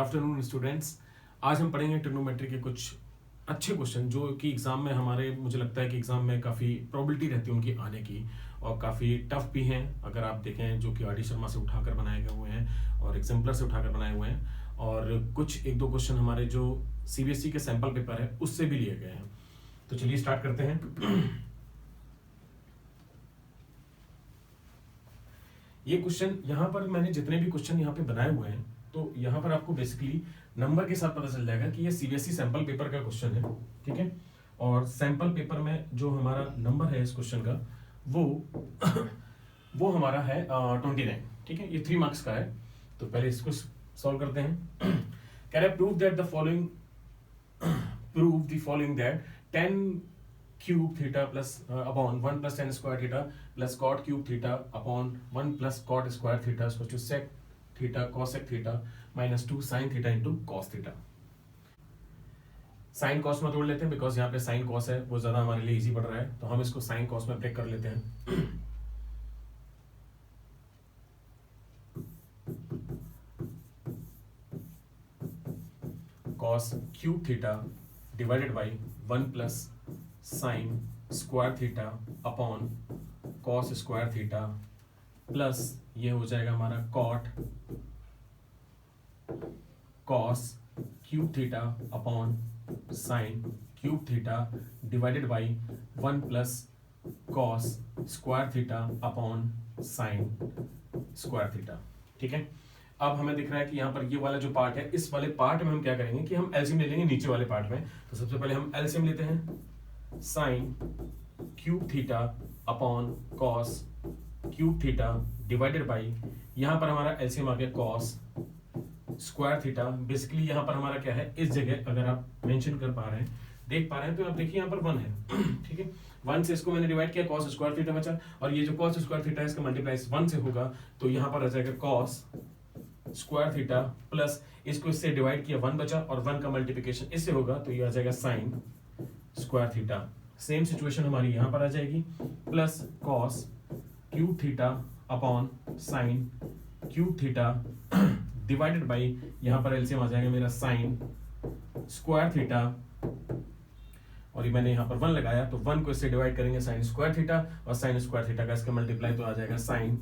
Afternoon students. आज हम पढ़ेंगे ट्रिग्नोमेट्री के कुछ अच्छे क्वेश्चन जो कि एग्जाम में हमारे, मुझे लगता है कि एग्जाम में काफ़ी प्रोबेबिलिटी रहती है उनकी आने की, और काफ़ी टफ भी हैं अगर आप देखें, जो कि आर डी शर्मा से उठाकर बनाए गए हुए हैं और एग्जाम्पलर से उठाकर बनाए हुए हैं, और कुछ एक दो क्वेश्चन हमारे जो सीबीएसई के सैंपल पेपर है उससे भी लिए गए हैं। तो चलिए स्टार्ट करते हैं। ये क्वेश्चन यहाँ पर मैंने जितने भी क्वेश्चन यहाँ पे बनाए हुए हैं, तो यहाँ पर आपको बेसिकली नंबर के साथ पता चल जाएगा कि ये सीबीएसई सैंपल पेपर का क्वेश्चन है, ठीक है। और सैंपल पेपर में जो हमारा नंबर है इस क्वेश्चन का वो हमारा है 29, ठीक है। ये 3 मार्क्स का है। तो पहले इसको सॉल्व करते हैं। Can I prove that the following that 10 cube theta plus upon 1 plus 10 square theta plus cot cube theta upon 1 plus cot square theta is equal to sec theta cosec theta minus 2 sin theta into cos theta। Sine cos में तोड़ लेते हैं because यहाँ पे sine cos है वो ज्यादा हमारे लिए इजी पड़ रहा है, तो हम इसको साइन कॉस में ब्रेक कर लेते हैं। cos cube theta divided by 1 plus sine square theta upon cos square theta plus ये हो जाएगा हमारा cot cos cube theta upon sine cube theta divided by 1 plus cos square theta upon sine square theta, ठीक है। अब हमें दिख रहा है कि यहाँ पर ये वाला जो पार्ट है, इस वाले पार्ट में हम क्या करेंगे कि हम एलसीएम ले लेंगे नीचे वाले पार्ट में। तो सबसे पहले हम एलसीएम लेते हैं, sign cube theta upon cos cube theta divided by, यहां पर हमारा एलसीएम आ गया कॉस स्क्वायर थीटा। बेसिकली यहां पर हमारा क्या है, इस जगह अगर आप मेंशन कर पा रहे हैं, देख पा रहे हैं, तो आप देखिए यहां पर 1 है, ठीक है। 1 से इसको मैंने डिवाइड किया, कॉस स्क्वायर थीटा बचा, और ये जो कॉस स्क्वायर थीटा है इसका मल्टीप्लाई 1 से होगा, तो यहां पर आ जाएगा कॉस स्क्वायर थीटा प्लस इसको इससे डिवाइड किया 1 बचा, और 1 का मल्टीप्लिकेशन इससे होगा, तो ये आ जाएगा sine square theta. Same situation हमारी यहां पर आ जाएगी, plus cos cube theta upon sine cube theta divided by, यहां पर एलसीएम आ जाएगा मेरा साइन स्क्वायर थीटा, और ये मैंने यहां पर 1 लगाया, तो 1 को इससे डिवाइड करेंगे साइन स्क्वायर थीटा, और साइन स्क्वायर थीटा का इसका मल्टीप्लाई तो आ जाएगा साइन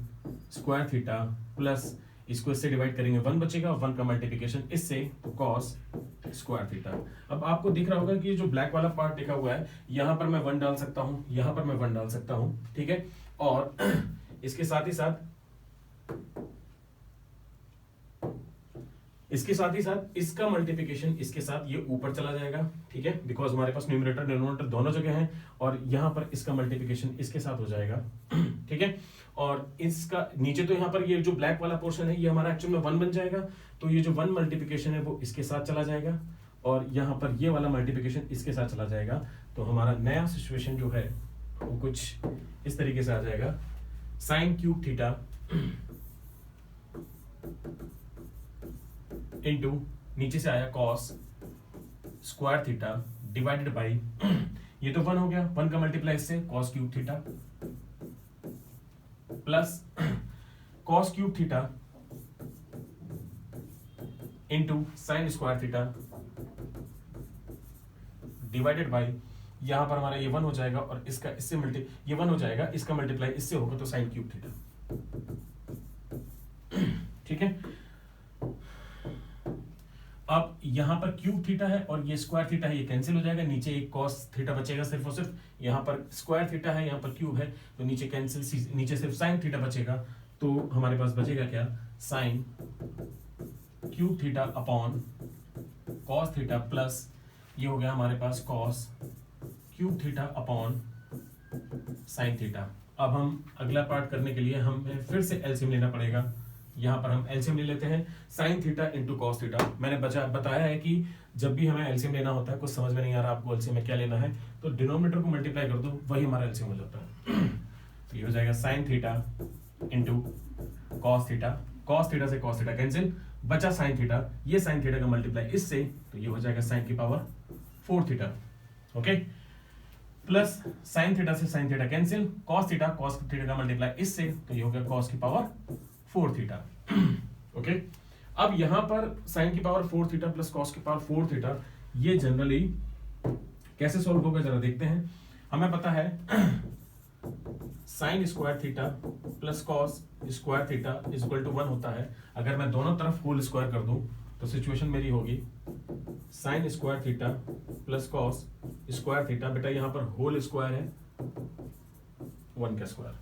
स्क्वायर थीटा, प्लस इसको इससे डिवाइड करेंगे 1 बचेगा, और 1 का मल्टीप्लिकेशन इससे, तो कॉस स्क्वायर थीटा। अब आपको दिख रहा होगा कि जो ब्लैक वाला पार्ट लिखा हुआ है, यहां पर मैं 1 डाल सकता हूं, यहां पर मैं 1 डाल सकता हूं, ठीक है। और इसके साथ ही साथ इसका मल्टीप्लिकेशन इसके साथ ये ऊपर चला जाएगा, ठीक है, बिकॉज हमारे पास न्यूमरेटर डिनोमिनेटर दोनों जगह हैं, और यहां पर इसका मल्टीप्लिकेशन इसके साथ हो जाएगा, ठीक है। और इसका नीचे तो यहाँ पर ये जो ब्लैक वाला पोर्शन है ये हमारा एक्चुअल में 1 बन जाएगा, तो ये जो 1 मल्टीप्लिकेशन है वो इसके साथ चला जाएगा, और यहाँ पर ये वाला मल्टीप्लिकेशन इसके साथ चला जाएगा। तो हमारा नया सिचुएशन जो है वो कुछ इस तरीके से आ जाएगा, साइन क्यूब थीटा इंटू नीचे से आया cos square theta divided by, ये तो 1 हो गया, 1 का मल्टीप्लाई इससे cos cube theta plus cos cube theta into sign square theta divided by, यहां पर हमारा ये 1 हो जाएगा, और इसका इससे ये 1 हो जाएगा, इसका मल्टीप्लाई इससे होगा, तो साइन क्यूब थीटा, ठीक है। अब यहां पर क्यूब थीटा है और ये स्क्वायर थीटा है, ये कैंसिल हो जाएगा, नीचे एक कॉस थीटा बचेगा सिर्फ और सिर्फ, यहां पर स्क्वायर थीटा है, यहां पर क्यूब है, तो नीचे कैंसिल, नीचे सिर्फ साइन थीटा बचेगा, तो हमारे पास बचेगा क्या, sine cube theta upon cos theta plus ये हो गया हमारे पास cos cube theta upon sine theta. अब हम अगला पार्ट करने के लिए हमें फिर से एलसीएम लेना पड़ेगा। यहां पर हम एलसीएम ले लेते हैं, sign theta into cos theta. मैंने बताया है कि जब भी हमें एलसीएम लेना होता है, कुछ समझ में नहीं आ रहा आपको एलसीएम में क्या लेना है, तो डिनोमिनेटर को मल्टीप्लाई कर दो, वही हमारा एलसीएम हो जाता है। तो ये हो जाएगा sine theta into cos theta, cos theta से कॉस थीटा कैंसिल, बचा साइन थीटा, ये साइन थीटा का मल्टीप्लाई इससे, तो ये हो जाएगा साइन की power 4 theta, okay, plus sine theta से sine theta cancel, cos theta का मल्टीप्लाई इससे, तो ये हो गया कॉस की पावर 4 थीटा, ओके। अब यहां पर साइन की पावर 4 थीटा प्लस कॉस की पावर 4 थीटा, ये जनरली कैसे सॉल्व होगा जरा देखते हैं। हमें पता है sine square theta plus cos square theta is equal to 1 होता है। अगर मैं दोनों तरफ होल स्क्वायर कर दूं तो सिचुएशन मेरी होगी sign square theta plus cos square theta, बेटा यहां पर होल स्क्वायर है 1 का स्क्वायर,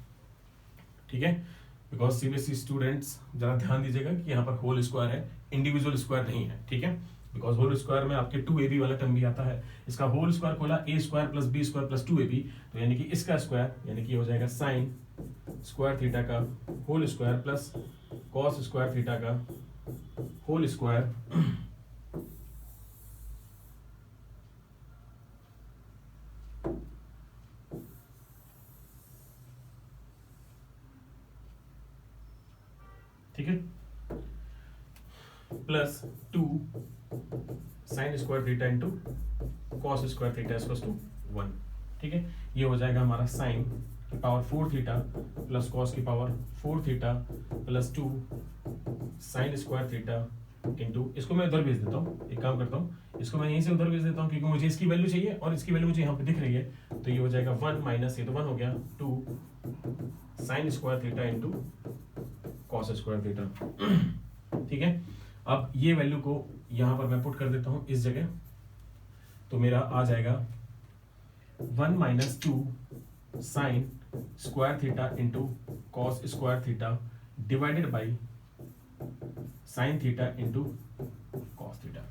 ठीक है। बिकॉज सीबीएसई स्टूडेंट्स जरा ध्यान दीजिएगा कि यहाँ पर होल स्क्वायर है, इंडिविजुअल स्क्वायर नहीं है, ठीक है। बिकॉज होल स्क्वायर में आपके 2ab वाला टर्म भी आता है। इसका होल स्क्वायर खोला a square plus b square plus 2ab, तो यानी कि इसका स्क्वायर यानी कि हो जाएगा साइन स्क्वायर थीटा का whole square plus cos square theta का होल स्क्वायर ठीक है, plus 2 sine square theta into cos square theta equals to 1, ठीक है। ये हो जाएगा हमारा साइन की पावर 4 थीटा प्लस कॉस की power 4 theta plus 2 sine square theta into, इसको मैं उधर भेज देता हूँ, एक काम करता हूँ, इसको मैं यहीं से उधर भेज देता हूँ क्योंकि मुझे इसकी वैल्यू चाहिए और इसकी वैल्यू मुझे यहाँ पे दिख रही है। तो ये हो जाएगा 1 माइनस, ये तो 1 हो गया, 2 sine square theta into cos square theta, ठीक है। अब ये वैल्यू को यहां पर मैं पुट कर देता हूं इस जगह, तो मेरा आ जाएगा 1 minus 2 sine square theta into cos square theta divided by sine theta into cos theta,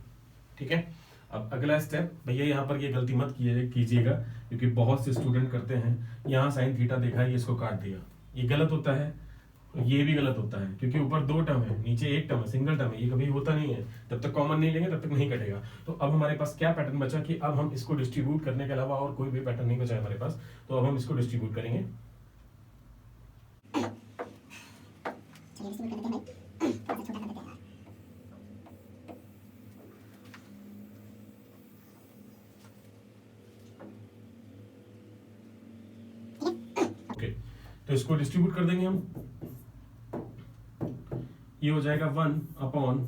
ठीक है। अब अगला स्टेप, भैया यहां पर ये गलती मत कीजिएगा क्योंकि बहुत से स्टूडेंट करते हैं, यहां साइन थीटा देखा है, ये इसको काट दिया, ये गलत होता है, ये भी गलत होता है क्योंकि ऊपर 2 टर्म है, नीचे 1 टर्म है, सिंगल टर्म है, ये कभी होता नहीं है, जब तक कॉमन नहीं लेंगे तब तक नहीं कटेगा। तो अब हमारे पास क्या पैटर्न बचा कि अब हम इसको डिस्ट्रीब्यूट करने के अलावा और कोई भी पैटर्न नहीं बचा है हमारे पास, तो अब हम इसको डिस्ट्रीब्यूट करेंगे। ओके, तो इसको डिस्ट्रीब्यूट कर देंगे हम, ये हो जाएगा 1 upon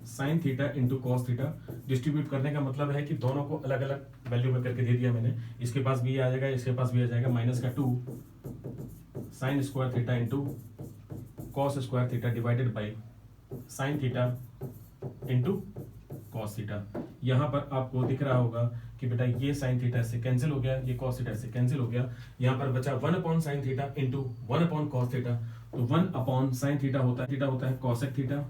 sine theta into cos theta. Distribute करने का मतलब है कि दोनों को अलग अलग वैल्यू में करके दे दिया मैंने, इसके पास भी आ जाएगा, इसके पास भी आ जाएगा, माइनस का 2 sine square theta into cos square theta divided by sine theta into cos theta. यहां पर आपको दिख रहा होगा कि बेटा ये साइन थीटा से कैंसिल हो गया, ये कॉस थीटा से कैंसिल हो गया, यहां पर बचा 1 upon sine theta into 1 upon cos theta. तो 1 अपॉन साइन थीटा होता है cosec theta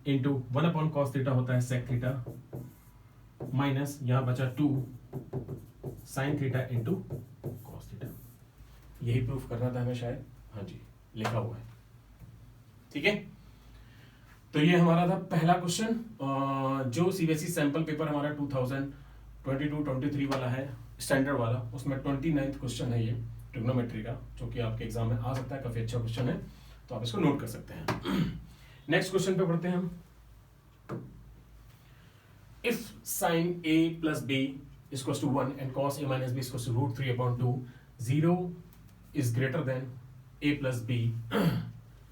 into 1 upon cos theta होता है सेक थीटा, माइनस यहां बचा 2 sign theta into cos theta. यही प्रूफ करना था हमें शायद, हाँ जी लिखा हुआ है, ठीक है। तो ये हमारा था पहला क्वेश्चन, जो सीबीएसई सैंपल पेपर हमारा 2022-23 वाला है स्टैंडर्ड वाला, उसमें 29th क्वेश्चन है ये ट्रिग्नोमेट्री का, जो कि आपके एग्जाम में आ सकता है, काफी अच्छा क्वेश्चन है, तो आप इसको नोट कर सकते हैं। नेक्स्ट क्वेश्चन पे पढ़ते हैं हम। If sine a plus b equals to 1 and cos a minus b equals to √3/2, 0 is greater than a plus b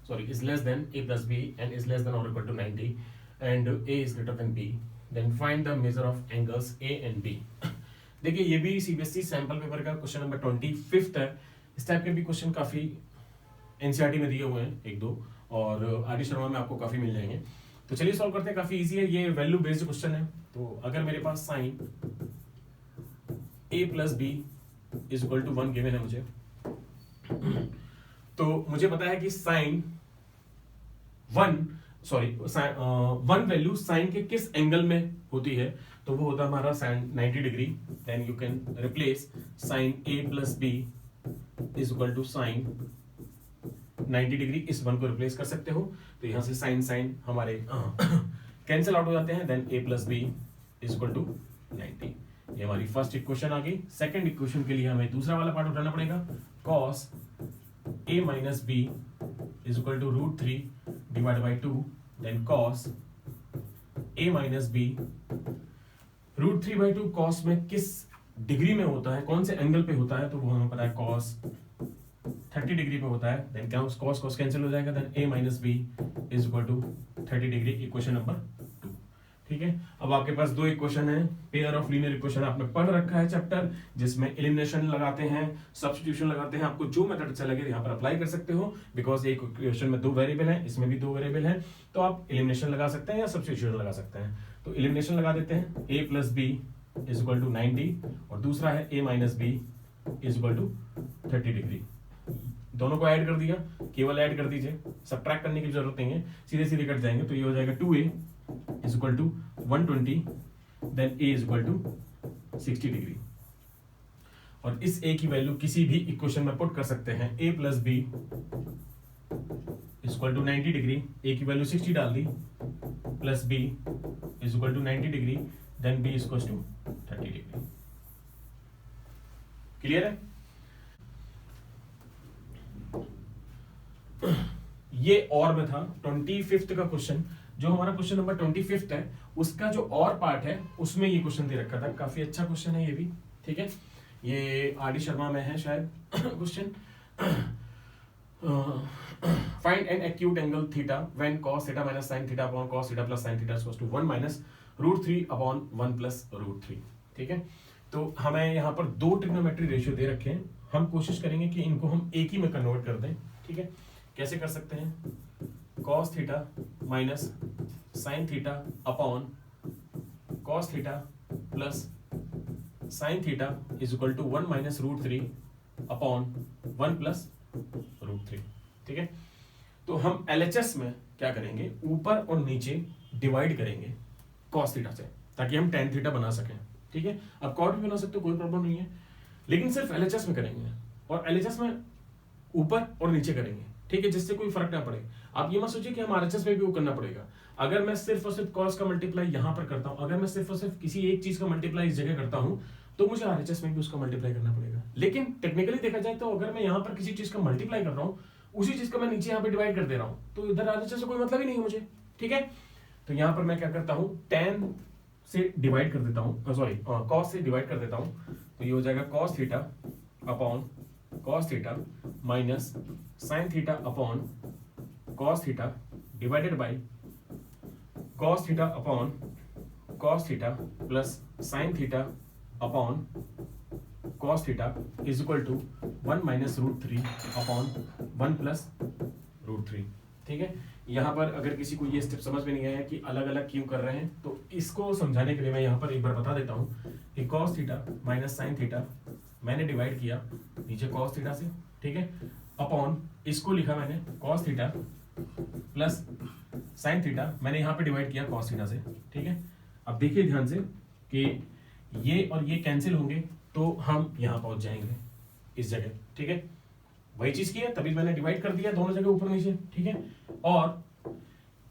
sorry is less than a plus b and is less than or equal to 90 and a is greater than b, then find the measure of angles a and b। देखिए ये भी CBSE sample paper का question number 25 है। इस type के भी question काफी NCERT में दिए हुए हैं, 1-2, और आर डी शर्मा में आपको काफी मिल जाएंगे। तो चलिए सॉल्व करते हैं, काफी इजी है, ये वैल्यू बेस्ड क्वेश्चन है। तो अगर मेरे पास sine a plus B is equal to 1 given है मुझे, तो मुझे पता है कि साइन 1 वैल्यू साइन के किस एंगल में होती है, तो वो होता है हमारा sine 90 degree. Then you can replace sine a plus B is equal to sine 90 degree, इस 1 को रिप्लेस कर सकते हो, तो यहां से साइन साइन हमारे कैंसिल आउट हो जाते हैं। Then a plus B is equal to 90। ये हमारी फर्स्ट इक्वेशन आ गई। सेकंड इक्वेशन के लिए हमें दूसरा वाला पार्ट उठाना पड़ेगा, cos a minus b is equal to √3 divide by 2, then cos a minus b √3/2 cos में किस डिग्री में होता है, कौन से एंगल पे होता है, तो वो हमें पता है cos 30 डिग्री पे होता है देन क्या cos cos कैंसिल हो जाएगा, then a minus b is equal to 30 degree, equation number 2। ठीक है, अब आपके पास दो इक्वेशन है, पेयर ऑफ लीनियर इक्वेशन आपने पढ़ रखा है चैप्टर, जिसमें एलिमिनेशन लगाते हैं, सब्स्टिट्यूशन लगाते हैं, आपको जो मेथड अच्छा लगे यहाँ पर अप्लाई कर सकते हो, बिकॉज एक इक्वेशन में दो वेरिएबल है, इसमें भी दो वेरिएबल है, तो आप एलिमिनेशन लगा सकते हैं या सब्स्टिट्यूशन लगा सकते हैं। तो एलिमिनेशन लगा देते हैं, a plus B is equal to 90 और दूसरा है a minus b is equal to 30 degree. दोनों को ऐड कर दिया, केवल ऐड कर दीजिए, सब्ट्रैक्ट करने की जरूरत नहीं है, सीधे सीधे कट जाएंगे, तो ये हो जाएगा 2a is equal to 120 then a is equal to 60 degree. और इस a की वैल्यू किसी भी इक्वेशन में पुट कर सकते हैं, a plus B is equal to 90 degree, a की वैल्यू 60 डाल दी, plus b is equal to 90 degree then b is equal to 30 degree. Clear है? ये और में था 25th का क्वेश्चन, जो हमारा क्वेश्चन नंबर 25 है, उसका जो और पार्ट है उसमें ये क्वेश्चन दे रखा था, काफी अच्छा क्वेश्चन है ये भी। ठीक है, ये आर डी शर्मा में है शायद question. Find an acute angle theta when cos theta minus sin theta upon cos theta plus sin theta equals to 1 minus √3 upon 1 plus √3। ठीक है, तो हमें यहाँ पर दो ट्रिग्नोमेट्री रेशियो दे रखे हैं, हम कोशिश करेंगे कि इनको हम एक ही में कन्वर्ट कर दें। ठीक है, कैसे कर सकते हैं? cos theta minus sin theta upon cos theta plus sin theta is equal to 1 minus √3 upon 1 plus √3। ठीक है, तो हम LHS में क्या करेंगे, ऊपर और नीचे डिवाइड करेंगे cos थीटा से, ताकि हम tan थीटा बना सकें। ठीक है, अब कॉट भी बना सकते हो, कोई प्रॉब्लम नहीं है, लेकिन सिर्फ LHS में करेंगे, और LHS में ऊपर और नीचे करेंगे। ठीक है, जिससे कोई फर्क ना पड़े। आप ये मत सोचिए कि हम RHS में भी वो करना पड़ेगा। अगर मैं सिर्फ और सिर्फ cos का मल्टीप्लाई यहां पर करता हूं, अगर मैं सिर्फ और सिर्फ किसी एक चीज का मल्टीप्लाई इस जगह करता हूं, तो मुझे RHS में भी उसका मल्टीप्लाई करना पड़ेगा। लेकिन टेक्निकली देखा जाए तो अगर मैं यहाँ पर किसी चीज का मल्टीप्लाई कर रहा हूँ, उसी चीज का मैं नीचे यहाँ पे डिवाइड कर दे रहा हूँ, तो इधर RHS से कोई मतलब ही नहीं है मुझे। ठीक है, तो यहाँ पर मैं क्या करता हूँ, tan से डिवाइड कर देता हूँ, सॉरी cos से डिवाइड कर देता हूँ, तो ये हो जाएगा cos theta upon cos theta minus sin theta upon cos theta divided by cos theta upon cos theta plus sin theta upon cos theta is equal to 1 minus √3 upon 1 plus √3। ठीक है, यहाँ पर अगर किसी को ये स्टेप समझ में नहीं आया कि अलग अलग क्यों कर रहे हैं, तो इसको समझाने के लिए मैं यहाँ पर एक बार बता देता हूँ कि cos theta minus sin theta मैंने डिवाइड किया नीचे cos थीटा से। ठीक है, अपॉन इसको लिखा मैंने cos theta plus sin theta मैंने यहाँ पे डिवाइड किया cos थीटा से। ठीक है, अब देखिए ध्यान से कि ये और ये कैंसिल होंगे, तो हम यहाँ पहुंच जाएंगे इस जगह। ठीक है, वही चीज की है, तभी मैंने डिवाइड कर दिया दोनों जगह ऊपर नीचे। ठीक है, और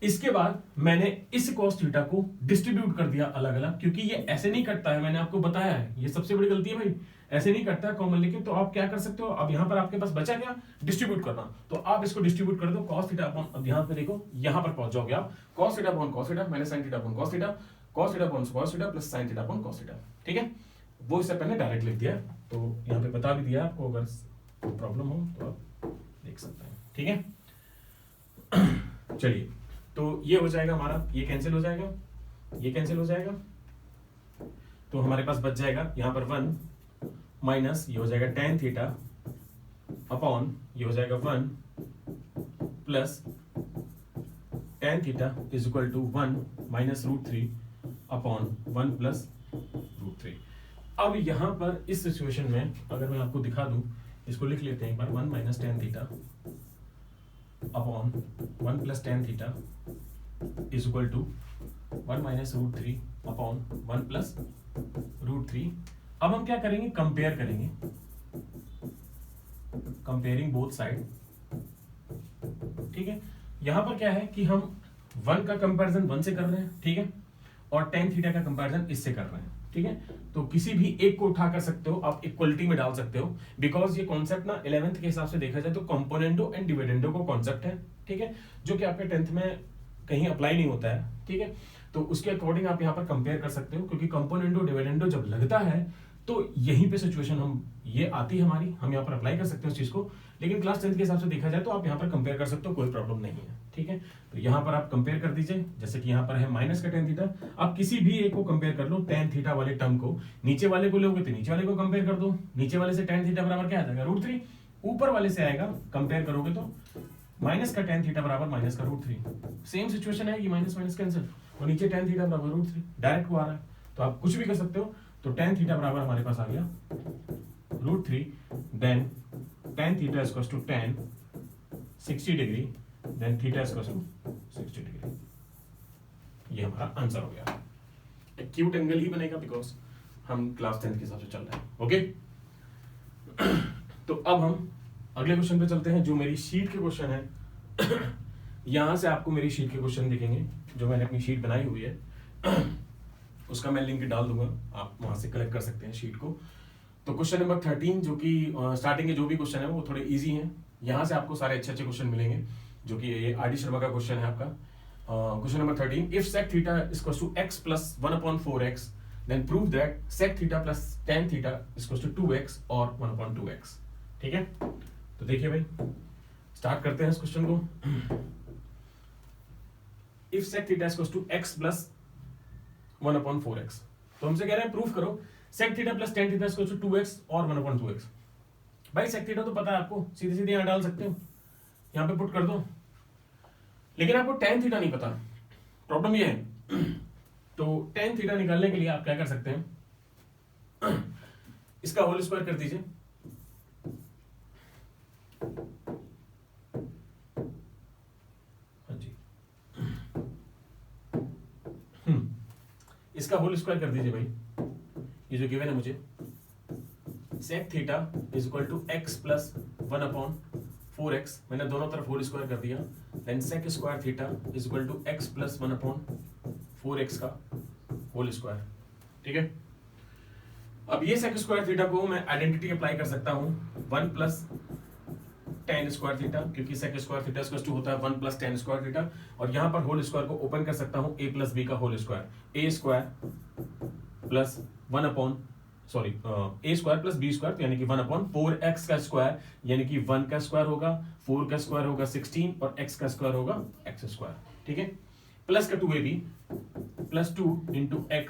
इसके बाद मैंने इस cos थीटा को डिस्ट्रीब्यूट कर दिया अलग अलग, क्योंकि ये ऐसे नहीं कटता है, मैंने आपको बताया है, ये सबसे बड़ी गलती है भाई, ऐसे नहीं कटता है कॉमन लेके। तो आप क्या कर सकते हो, अब यहाँ पर आपके पास बचा क्या, डिस्ट्रीब्यूट करना, तो आप इसको डिस्ट्रीब्यूट कर दो cos थीटा अपॉन, अब यहाँ पे देखो, यहाँ पर पहुंच जाओगे आप, cos theta upon cos theta minus sin theta upon cos theta, cos theta upon cos theta plus sin theta upon cos theta. ठीक है, वो इससे पहले डायरेक्ट लिख दिया, तो यहाँ पे बता भी दिया आपको, अगर कोई प्रॉब्लम हो तो आप देख सकते हैं। ठीक है, चलिए, तो ये हो जाएगा हमारा, ये कैंसिल हो जाएगा, ये कैंसिल हो जाएगा, तो हमारे पास बच जाएगा यहाँ पर 1 माइनस ये हो जाएगा tan थीटा अपॉन ये हो जाएगा 1 plus tan theta is equal to 1 minus √3 upon 1 plus √3। अब यहाँ पर इस सिचुएशन में अगर मैं आपको दिखा दूं, इसको लिख लेते हैं एक बार, 1 minus tan theta upon 1 plus tan theta is equal to 1 minus √3 upon 1 plus √3। अब हम क्या करेंगे, कंपेयर करेंगे, कंपेयरिंग बोथ साइड। ठीक है, यहां पर क्या है कि हम 1 का कंपैरिजन 1 से कर रहे हैं, ठीक है, और tan थीटा का कंपैरिजन इससे कर रहे हैं। ठीक है, तो किसी भी एक को उठा कर सकते हो, आप इक्वलिटी में डाल सकते हो, बिकॉज ये कॉन्सेप्ट ना 11th के हिसाब से देखा जाए तो कंपोनेंडो एंड डिविडेंडो को कॉन्सेप्ट है। ठीक है, जो कि आपके 10th में कहीं अप्लाई नहीं होता है। ठीक है, तो उसके अकॉर्डिंग आप यहाँ पर कंपेयर कर सकते हो, क्योंकि कंपोनेंडो डिविडेंडो जब लगता है तो यहीं पे सिचुएशन हम ये आती है हमारी, हम यहाँ पर अप्लाई कर सकते हैं उस चीज को, लेकिन क्लास 10th के हिसाब से देखा जाए तो आप यहाँ पर कंपेयर कर सकते हो, कोई प्रॉब्लम नहीं है, ठीक है। तो यहाँ पर आप कंपेयर कर दीजिए, जैसे कि यहाँ पर है माइनस का tan थीटा, आप किसी भी एक को कंपेयर कर लो, tan थीटा वाले टर्म को, नीचे वाले को लोगे तो नीचे वाले को कंपेयर कर दो, नीचे वाले से tan थीटा बराबर क्या आ जाएगा √3, ऊपर वाले से आएगा कंपेयर करोगे तो माइनस का tan थीटा बराबर माइनस का √3, सेम सिचुएशन है, ये माइनस माइनस कैंसिल और नीचे tan थीटा बराबर √3 डायरेक्ट वो आ रहा है, तो आप कुछ भी कर सकते हो। तो tan थीटा बराबर हमारे पास आ गया √3, then tan theta equals to tan 60 degree, then theta equals to 60 degree, ये हमारा आंसर हो गया। एक्यूट एंगल ही बनेगा बिकॉज हम क्लास 10th के हिसाब से चल रहे हैं, ओके। तो अब हम अगले क्वेश्चन पे चलते हैं, जो मेरी शीट के क्वेश्चन है। यहां से आपको मेरी शीट के क्वेश्चन दिखेंगे, जो मैंने अपनी शीट बनाई हुई है, उसका मैं लिंक डाल दूंगा, आप वहां से कलेक्ट कर सकते हैं शीट को। तो क्वेश्चन नंबर 13, जो कि स्टार्टिंग के जो भी क्वेश्चन है वो थोड़े इजी हैं, यहाँ से आपको सारे अच्छे अच्छे क्वेश्चन मिलेंगे, जो कि ये आर डी शर्मा का क्वेश्चन है आपका। Question number 13, if sec theta equals to x plus 1/4x, then prove that sec theta plus tan theta equals to 2x और 1/2x, ठीक है। तो देखिए भाई, स्टार्ट करते हैं इस क्वेश्चन को। If sec theta equals to x plus 1/4x, तो हमसे कह रहे हैं प्रूफ करो sec theta plus tan theta equals to 2x और 1/2x। भाई sec थीटा तो पता है आपको, सीधे सीधे यहां डाल सकते हो, यहां पे पुट कर दो, लेकिन आपको tan थीटा नहीं पता, प्रॉब्लम ये है। तो tan थीटा निकालने के लिए आप क्या कर सकते हैं, इसका होल स्क्वायर कर दीजिए, हाँ जी, इसका होल स्क्वायर कर दीजिए भाई, ये जो गिवन है मुझे, sec theta is equal to x plus 1/4x, मैंने दोनों तरफ होल स्क्वायर कर दिया, then sec square theta is equal to x plus 1/4x का होल स्क्वायर, ठीक है। अब ये sec स्क्वायर थीटा को मैं आइडेंटिटी अप्लाई कर सकता हूं 1 प्लस tan स्क्वायर थीटा, क्योंकि sec square theta equal to होता है 1 प्लस tan स्क्वायर थीटा, और यहां पर होल स्क्वायर को ओपन कर सकता हूं a प्लस b का whole square, a square plus a square plus b square, यानी कि 1/4x का स्क्वायर, यानी कि 1 का स्क्वायर होगा, 4 का स्क्वायर होगा 16 और x का स्क्वायर होगा x स्क्वायर, ठीक है, प्लस का 2ab plus 2 into x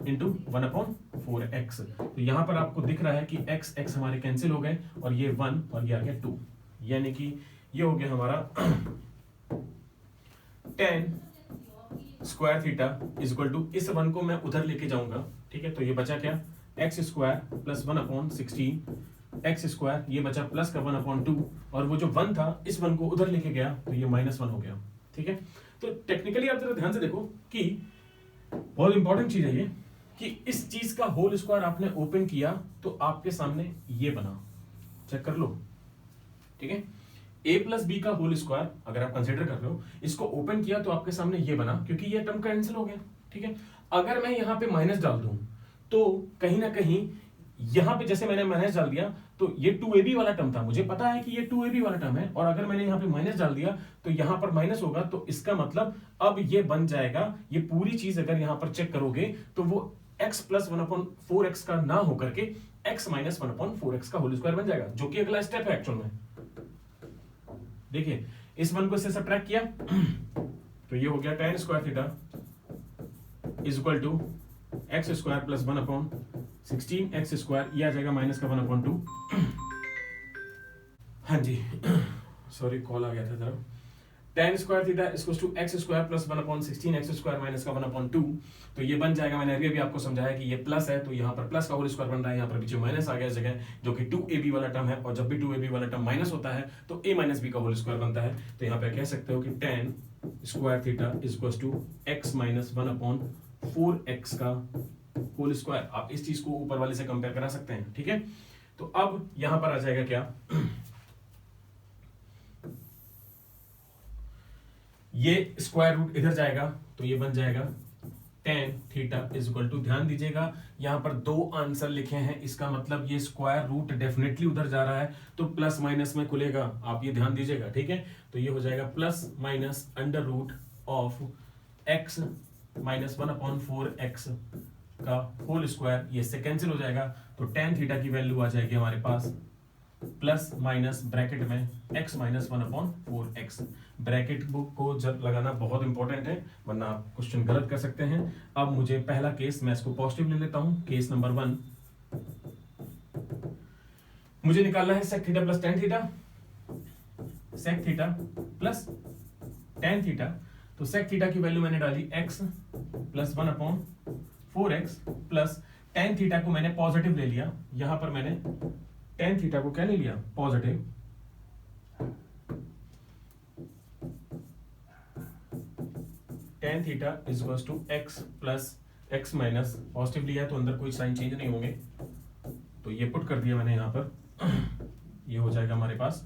into 1/4x। तो यहां पर आपको दिख रहा है कि x हमारे कैंसिल हो गए और ये 1 और ये आ गया 2, यानी कि ये हो गया हमारा tan square theta is equal to, इस 1 को मैं उधर लेके जाऊंगा, ठीक है, तो ये बचा क्या, x square plus 1/16 x square, ये बचा प्लस का 1/2, और वो जो 1 था इस 1 को उधर लेके गया तो ये -1 हो गया, ठीक है। तो टेक्निकली आप जरा ध्यान से देखो कि बहुत इंपॉर्टेंट चीज है ये, कि इस चीज का होल स्क्वायर आपने ओपन किया तो आपके सामने ये बना, चेक कर लो, ठीक है। a प्लस बी का होल स्क्वायर अगर आप कंसिडर कर रहे हो, इसको ओपन किया तो आपके सामने ये बना, क्योंकि ये टर्म कैंसिल हो गया, ठीक है। अगर मैं यहाँ पे माइनस डाल दूं तो कहीं ना कहीं यहां पे जैसे मैंने माइनस डाल दिया तो ये 2ab वाला टर्म था, मुझे पता है कि ये 2ab वाला टर्म है, और अगर मैंने यहाँ पे माइनस डाल दिया तो यहां पर माइनस होगा, तो इसका मतलब अब ये बन जाएगा, ये पूरी चीज अगर यहां पर चेक करोगे तो वो x प्लस 1/4x का ना होकर के x माइनस 1/4x का होल स्क्वायर बन जाएगा, जो कि अगला स्टेप है एक्चुअल में। देखिए इस 1 को इससे सब्ट्रैक्ट किया तो ये हो गया tan square theta is equal to x square plus 1/16 x square, ये आ जाएगा माइनस का 1/2। हाँ जी, सॉरी कॉल आ गया था जरा। tan square theta equals to x square plus 1/16 x square minus का 1/2, तो ये बन जाएगा, मैंने अभी आपको समझाया कि ये प्लस है तो यहाँ पर प्लस का होल स्क्वायर बन रहा है, यहाँ पर पीछे माइनस आ गया इस जगह, जो कि 2ab वाला टर्म है, और जब भी 2ab वाला टर्म माइनस होता है तो a माइनस b का होल स्क्वायर बनता है, तो यहाँ पे कह सकते हो कि tan square theta equals to x minus 1/4x का होल स्क्वायर। आप इस चीज को ऊपर वाले से कंपेयर करा सकते हैं, ठीक है। तो अब यहां पर आ जाएगा क्या, ये स्क्वायर रूट इधर जाएगा तो ये बन जाएगा tan theta is equal to, ध्यान दीजिएगा यहां पर 2 आंसर लिखे हैं, इसका मतलब ये स्क्वायर रूट डेफिनेटली उधर जा रहा है तो प्लस माइनस में खुलेगा, आप ये ध्यान दीजिएगा, ठीक है। तो ये हो जाएगा plus minus under root of x minus 1/4x का होल स्क्वायर, ये इससे कैंसिल हो जाएगा, तो tan थीटा की वैल्यू आ जाएगी हमारे पास प्लस माइनस ब्रैकेट में x minus 1/4x। Bracket book को जब लगाना बहुत इंपॉर्टेंट है, वरना आप क्वेश्चन गलत कर सकते हैं। अब मुझे पहला केस, मैं इसको पॉजिटिव ले लेता हूं, केस नंबर 1 मुझे निकालना है sec theta plus tan theta, sec theta plus tan theta. तो sec थीटा की वैल्यू मैंने डाली x plus 1/4x plus tan theta को मैंने पॉजिटिव ले लिया, यहां पर मैंने tan थीटा को क्या ले लिया, positive. tan theta is equals to x plus x minus, positive लिया है तो अंदर कोई साइन चेंज नहीं होंगे, तो ये पुट कर दिया मैंने यहां पर, ये हो जाएगा हमारे पास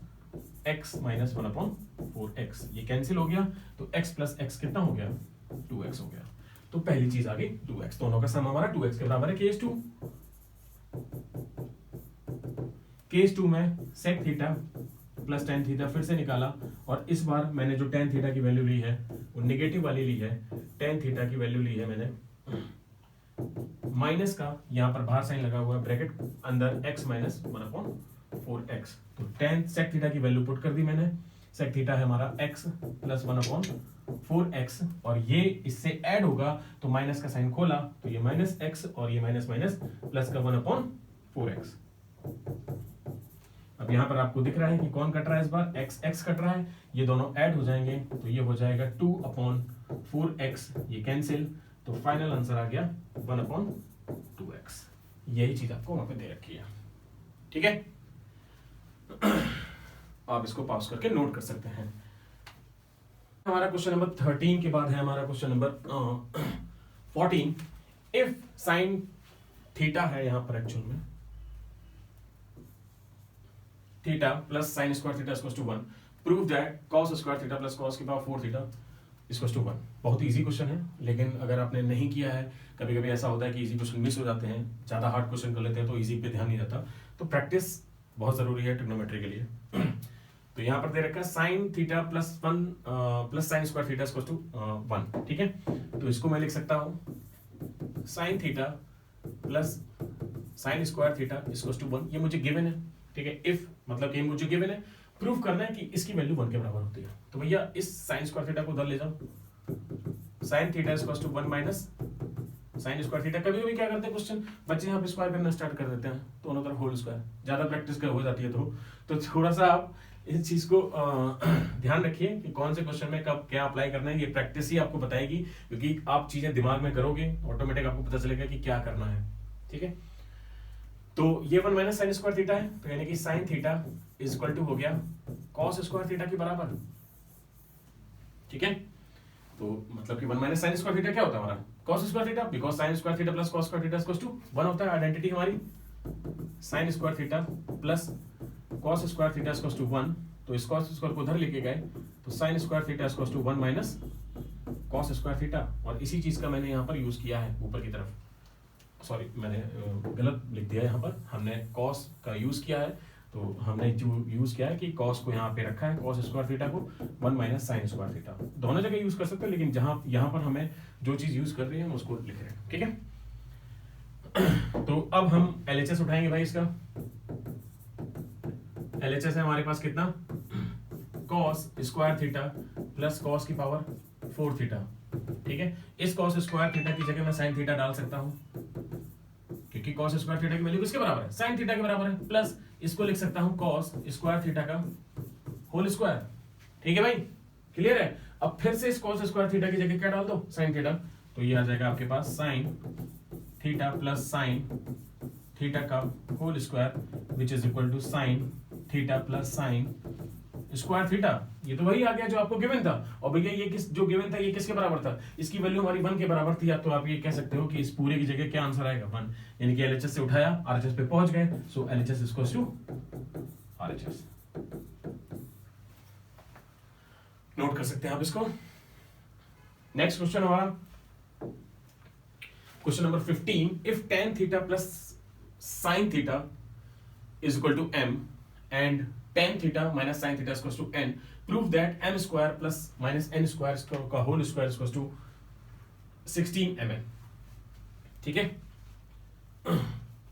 x माइनस 1/4x, ये कैंसिल हो गया, तो x प्लस x कितना हो गया, 2x हो गया। तो पहली चीज आ गई 2x, दोनों का सम हमारा 2x के बराबर है। केस 2 में sec theta plus tan theta फिर से निकाला, और इस बार मैंने जो tan थीटा की वैल्यू ली है वो नेगेटिव वाली ली है, tan थीटा की वैल्यू ली है मैंने माइनस का, यहां पर बाहर साइन लगा हुआ है, ब्रैकेट अंदर x माइनस 1/4x, तो tan sec थीटा की वैल्यू पुट कर दी मैंने, sec थीटा है हमारा x प्लस 1/4x, और ये इससे ऐड होगा तो माइनस का साइन खोला तो ये माइनस x और ये माइनस माइनस प्लस का 1/4x। अब यहां पर आपको दिख रहा है कि कौन कट रहा है, इस बार x कट रहा है, ये दोनों ऐड हो जाएंगे तो ये हो जाएगा 2/4x, ये कैंसिल, तो फाइनल आंसर आ गया 1/2x। यही चीज आपको वहां पे दे रखी है, ठीक है। आप इसको पास करके नोट कर सकते हैं। हमारा क्वेश्चन नंबर 13 के बाद है हमारा question number 14। If sine theta है यहां पर, एक्चुअल में theta plus sine square theta equals to 1, prove that cos square theta plus cos की पावर 4 थीटा इक्वल्स टू 1। बहुत इजी क्वेश्चन है, लेकिन अगर आपने नहीं किया है, कभी कभी ऐसा होता है कि इजी क्वेश्चन मिस हो जाते हैं, ज्यादा हार्ड क्वेश्चन कर लेते हैं तो इजी पे ध्यान नहीं जाता, तो प्रैक्टिस बहुत जरूरी है ट्रिग्नोमेट्री के लिए। तो यहां पर दे रखा है sine theta plus 1 plus sine square theta equals to 1, ठीक है। तो इसको मैं लिख सकता हूं sine theta plus sine square theta equals to 1, ये मुझे गिवन है, ठीक है। इफ मतलब कि मुझे गिवन है, प्रूव करना है कि इसकी वैल्यू 1 के बराबर होती है, तो भैया इस साइन स्क्वायर थीटा को उधर ले जाओ, sine theta equals to 1 minus sine square theta. कभी कभी क्या करते हैं क्वेश्चन बच्चे यहाँ पे स्क्वायर करना स्टार्ट कर देते हैं, दोनों तरफ होल स्क्वायर, ज्यादा प्रैक्टिस कर हो जाती है तो थोड़ा सा आप इस चीज को ध्यान रखिए कि कौन से क्वेश्चन में कब क्या अप्लाई करना है, ये प्रैक्टिस ही आपको बताएगी, क्योंकि आप चीजें दिमाग में करोगे ऑटोमेटिक आपको पता चलेगा कि क्या करना है, ठीक है। तो ये 1 माइनस साइन स्क्वायर थीटा है, तो यानी कि sine theta is equal to हो गया कॉस स्क्वायर थीटा के बराबर, ठीक है। तो मतलब कि 1 माइनस साइन स्क्वायर थीटा क्या होता है हमारा, cos square theta, because sine square theta plus cos square theta equals to 1 होता है। आइडेंटिटी हमारी sine square theta plus cos square theta equals to 1, तो इस कॉस स्क्वायर को उधर लेके गए तो sine square theta equals to 1 minus cos square theta, और इसी चीज का मैंने यहाँ पर यूज किया है ऊपर की तरफ, सॉरी मैंने गलत लिख दिया है, यहाँ पर हमने कॉस का यूज किया है, तो हमने जो यूज किया है कि कॉस को यहाँ पे रखा है, कॉस स्क्वायर थीटा को 1 माइनस साइन स्क्वायर थीटा, दोनों जगह यूज कर सकते हैं, लेकिन जहां यहाँ पर हमें जो चीज यूज कर रही है हम उसको लिख रहे हैं, ठीक है। तो अब हम LHS उठाएंगे भाई, इसका LHS है हमारे पास कितना, cos square theta plus cos की पावर 4 थीटा, ठीक है। इस कॉस स्क्वायर थीटा की जगह मैं साइन थीटा डाल सकता हूं, क्योंकि कॉस स्क्वायर थीटा की वैल्यू किसके बराबर है, साइन थीटा के बराबर है, प्लस इसको लिख सकता हूं कॉस स्क्वायर थीटा का होल स्क्वायर, ठीक है भाई, क्लियर है। अब फिर से इस कॉस स्क्वायर थीटा की जगह क्या डाल दो, साइन थीटा, तो ये आ जाएगा आपके पास sine theta plus sine theta का whole square which is equal to sine theta plus sine square theta, ये तो वही आ गया जो आपको गिवन था। और भैया ये किस जो गिवन था ये किसके बराबर था, इसकी वैल्यू हमारी 1 के बराबर थी, तो आप ये कह सकते हो कि इस पूरे की जगह क्या आंसर आएगा 1, यानी कि LHS से उठाया RHS पे पहुंच गए, so LHS equals to RHS। Note कर सकते हैं आप इसको। नेक्स्ट क्वेश्चन हमारा question number 15, if tan theta plus sin theta is equal to m and tan theta minus sin theta equals to n, prove that m square plus minus n square का whole square equals to 16 mn। ठीक है,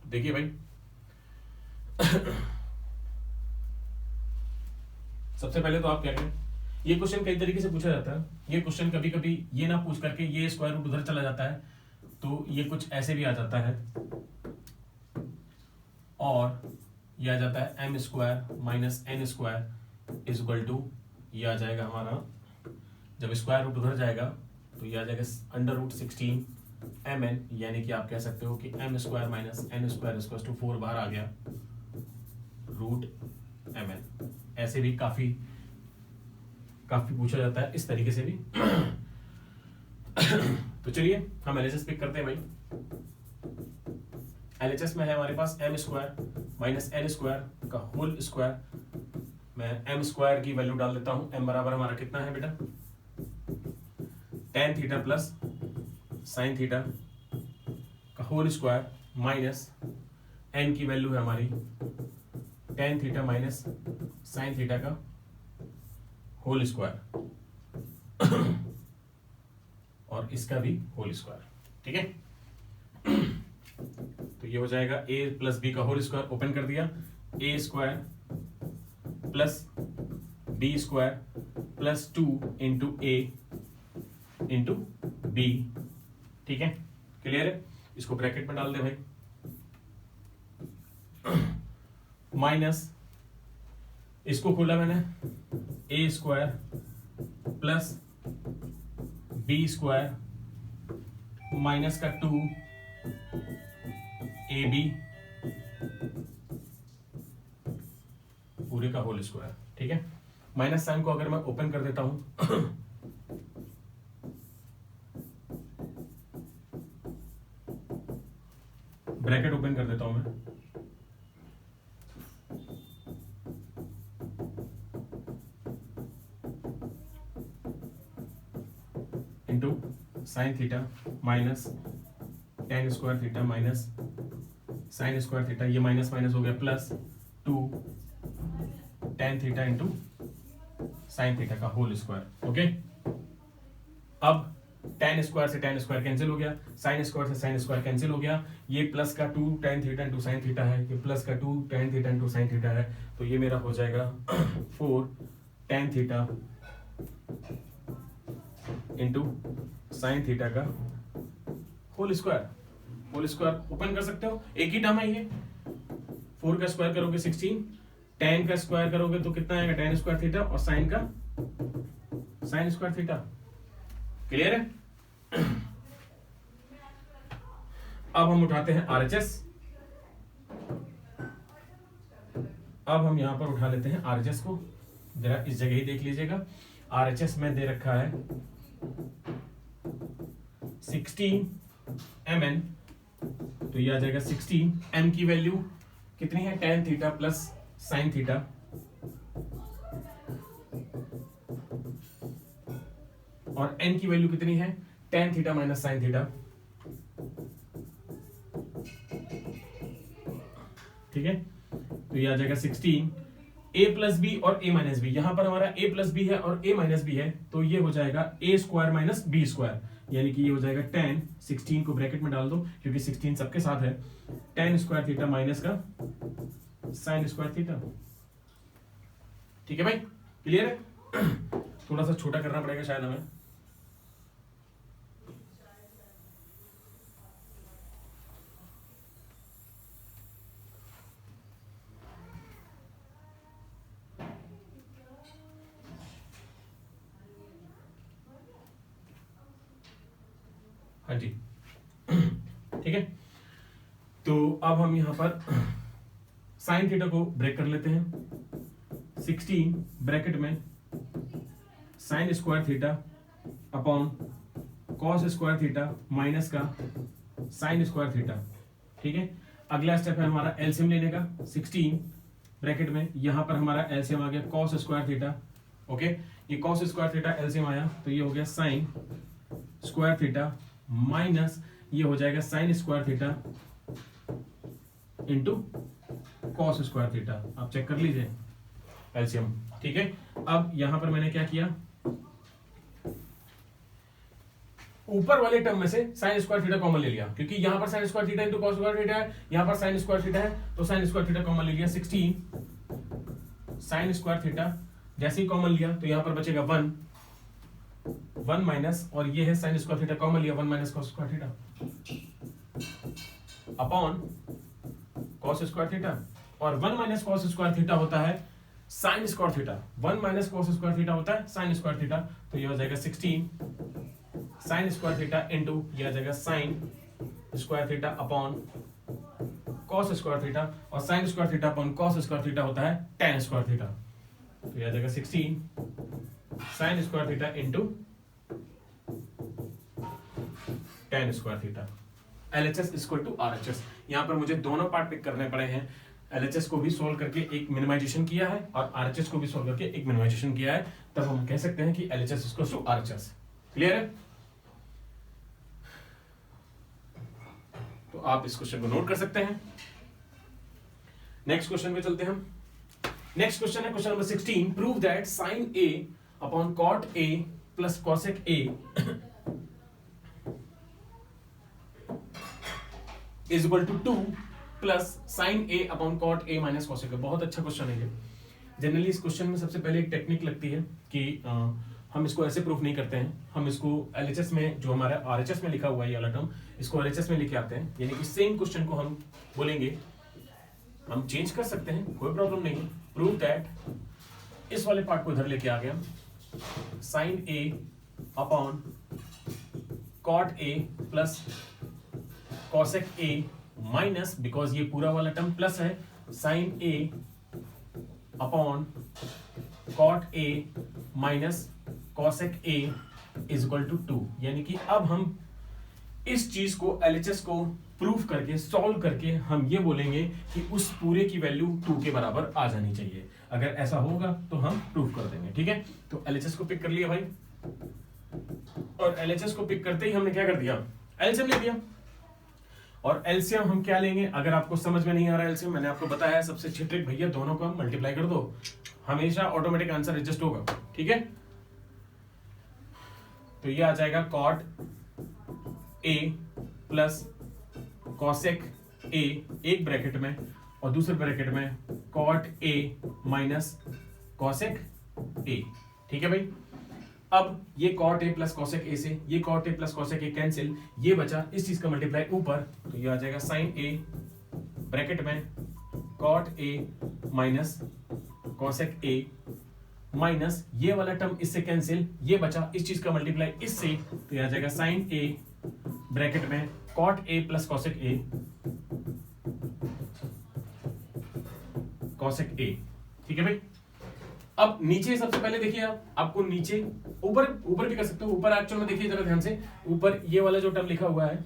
देखिए भाई सबसे पहले तो आप क्या करें, ये क्वेश्चन कई तरीके से पूछा जाता है। ये क्वेश्चन कभी कभी ये ना पूछ करके ये स्क्वायर रूट उधर चला जाता है, तो ये कुछ ऐसे भी आ जाता है, और ये आ जाता है m square minus n square is equal to, ये आ जाएगा हमारा, जब स्क्वायर रूट उधर जाएगा तो ये आ जाएगा अंडर रूट 16 एम एन, यानी कि आप कह सकते हो कि m square minus n square equal to 4 बाहर आ गया रूट एम एन। ऐसे भी काफी पूछा जाता है, इस तरीके से भी। तो चलिए हम एलएचएस पिक करते हैं भाई। एलएचएस में है हमारे पास m square minus n square का होल स्क्वायर। मैं एम स्क्वायर की वैल्यू डाल देता हूं। एम बराबर हमारा कितना है बेटा, tan theta plus sine theta का होल स्क्वायर माइनस एन की वैल्यू है हमारी tan theta minus sign theta का होल स्क्वायर और इसका भी होल स्क्वायर। ठीक है, तो ये हो जाएगा a प्लस बी का होल स्क्वायर, ओपन कर दिया, a square plus B square plus 2 into a into b. ठीक है, क्लियर है, इसको ब्रैकेट में डाल दे भाई, माइनस इसको खोला मैंने, a square plus B square minus का 2 ए बी पूरे का होल स्क्वायर। ठीक है, माइनस साइन को अगर मैं ओपन कर देता हूं ब्रैकेट ओपन कर देता हूं मैं, into sine theta minus ten square theta minus sine square theta, ये माइनस माइनस हो गया plus 2 ten theta into sine theta का होल स्क्वायर। ओके, अब टेन स्क्वायर से टेन स्क्वायर कैंसिल हो गया, साइन स्क्वायर से साइन स्क्वायर कैंसिल हो गया, ये प्लस का 2 ten theta into sine theta है, ये प्लस का 2 ten theta into sine theta है, तो ये मेरा हो जाएगा 4 tan theta into sine theta का whole square. Whole square open कर सकते हो, एक ही टर्म है ये, 4 का स्क्वायर करोगे 16, टेन का स्क्वायर करोगे तो कितना आएगा टेन स्क्वायर थीटा, और साइन का साइन स्क्वायर थीटा। क्लियर है, अब हम उठाते हैं आरएचएस। अब हम यहां पर उठा लेते हैं आरएचएस को, जरा इस जगह ही देख लीजिएगा। आरएचएस में दे रखा है 16 mn, तो ये आ जाएगा 16, m की वैल्यू कितनी है, tan theta plus sine theta, और n की वैल्यू कितनी है, tan theta minus sine theta. ठीक है, तो ये आ जाएगा 16 a प्लस बी और a माइनस बी, यहां पर हमारा a प्लस बी है और a माइनस बी है, तो ये हो जाएगा a square minus b square, यानी कि ये हो जाएगा tan 16 को ब्रैकेट में डाल दो क्योंकि 16 सबके साथ है, tan स्क्वायर थीटा माइनस का साइन स्क्वायर थीटा। ठीक है भाई, क्लियर है, थोड़ा सा छोटा करना पड़ेगा शायद हमें। हाँ जी, ठीक है, तो अब हम यहां पर साइन थीटा को ब्रेक कर लेते हैं। 16 ब्रैकेट में sign square theta upon cos square theta minus का साइन स्क्वायर थीटा। ठीक है, अगला स्टेप है हमारा एलसीएम लेने का। 16 ब्रैकेट में यहां पर हमारा एलसीएम आ गया कॉस स्क्वायर थीटा। ओके, ये कॉस स्क्वायर थीटा एलसीएम आया तो ये हो गया साइन स्क्वायर थीटा माइनस ये हो जाएगा sine square theta into cos square theta. आप चेक कर लीजिए एलसीएम। ठीक है, अब यहां पर मैंने क्या किया, ऊपर वाले टर्म में से साइन स्क्वायर थीटा कॉमन ले लिया, क्योंकि यहां पर sign square theta into cos square theta है, यहां पर साइन स्क्वायर थीटा है, तो साइन स्क्वायर थीटा कॉमन ले लिया 16 साइन स्क्वायर थीटा। जैसे ही कॉमन लिया तो यहां पर बचेगा 1 माइनस, और ये है साइन स्क्वायर थीटा कॉमन लिया 1 minus cos square theta upon cos square theta, और 1 माइनस कॉस स्क्वायर थीटा होता है sine square theta, 1 minus cos square theta होता है साइन स्क्वायर थीटा, तो ये हो जाएगा 16 साइन स्क्वायर थीटा इंटू ये आ जाएगा sine square theta upon cos square theta, और sine square theta upon cos square theta होता है tan स्क्वायर थीटा, तो ये आ जाएगा 16 sine square theta into tan square theta. LHS equal to RHS। यहां पर मुझे दोनों पार्ट पिक करने पड़े हैं, LHS को भी सोल्व करके एक मिनिमाइजेशन किया है और RHS को भी सोल्व करके एक मिनिमाइजेशन किया है, तब हम कह सकते हैं कि LHS equal to RHS। Clear है? तो आप इस क्वेश्चन को नोट कर सकते हैं। नेक्स्ट क्वेश्चन में चलते हैं हम। नेक्स्ट क्वेश्चन है question number 16, prove that sine A upon cot A plus cosec A is equal to 2 plus sine A upon cot A minus cosec A। बहुत अच्छा क्वेश्चन है ये। जनरली इस क्वेश्चन में सबसे पहले एक टेक्निक लगती है कि हम इसको ऐसे प्रूफ नहीं करते हैं, हम इसको LHS में जो हमारा RHS में लिखा हुआ है ये वाला टर्म, इसको LHS में लेके आते हैं, यानी कि सेम क्वेश्चन को हम बोलेंगे, हम चेंज कर सकते हैं, कोई प्रॉब्लम नहीं। प्रूव दैट, इस वाले पार्ट को इधर लेके आ गया, sine A upon cot A plus cosec A minus, because ये पूरा वाला टर्म प्लस है, sine A upon cot A minus cosec A is equal to 2। यानी कि अब हम इस चीज को LHS को प्रूफ करके सॉल्व करके हम ये बोलेंगे कि उस पूरे की वैल्यू 2 के बराबर आ जानी चाहिए। अगर ऐसा होगा तो हम प्रूफ कर देंगे, ठीक है। तो LHS को पिक कर लिया भाई, और LHS को पिक करते ही हमने क्या कर दिया, एलसीएम ले लिया। और एलसीएम हम क्या लेंगे, अगर आपको समझ में नहीं आ रहा है एलसीएम, मैंने आपको बताया सबसे अच्छी ट्रिक भैया, दोनों को हम मल्टीप्लाई कर दो, हमेशा ऑटोमेटिक आंसर एडजस्ट होगा, ठीक है। तो ये आ जाएगा cot A plus cosec A एक ब्रैकेट में, और दूसरे ब्रैकेट में cot A minus cosec A, ठीक है भाई। अब ये cot A plus cosec A से ये cot A plus cosec A cancel, ये बचा इस चीज का मल्टीप्लाई ऊपर, तो ये आ जाएगा साइन A ब्रैकेट में cot A minus cosec A minus ये वाला टर्म इससे कैंसिल, ये बचा इस चीज का मल्टीप्लाई इससे, तो ये आ जाएगा साइन A ब्रैकेट में cot A plus cosec A cosec A, ठीक है भाई। अब नीचे सबसे पहले देखिए, आपको नीचे ऊपर भी कर सकते हो, ऊपर एक्चुअल में देखिए जरा ध्यान से, ऊपर ये वाला जो टर्म लिखा हुआ है,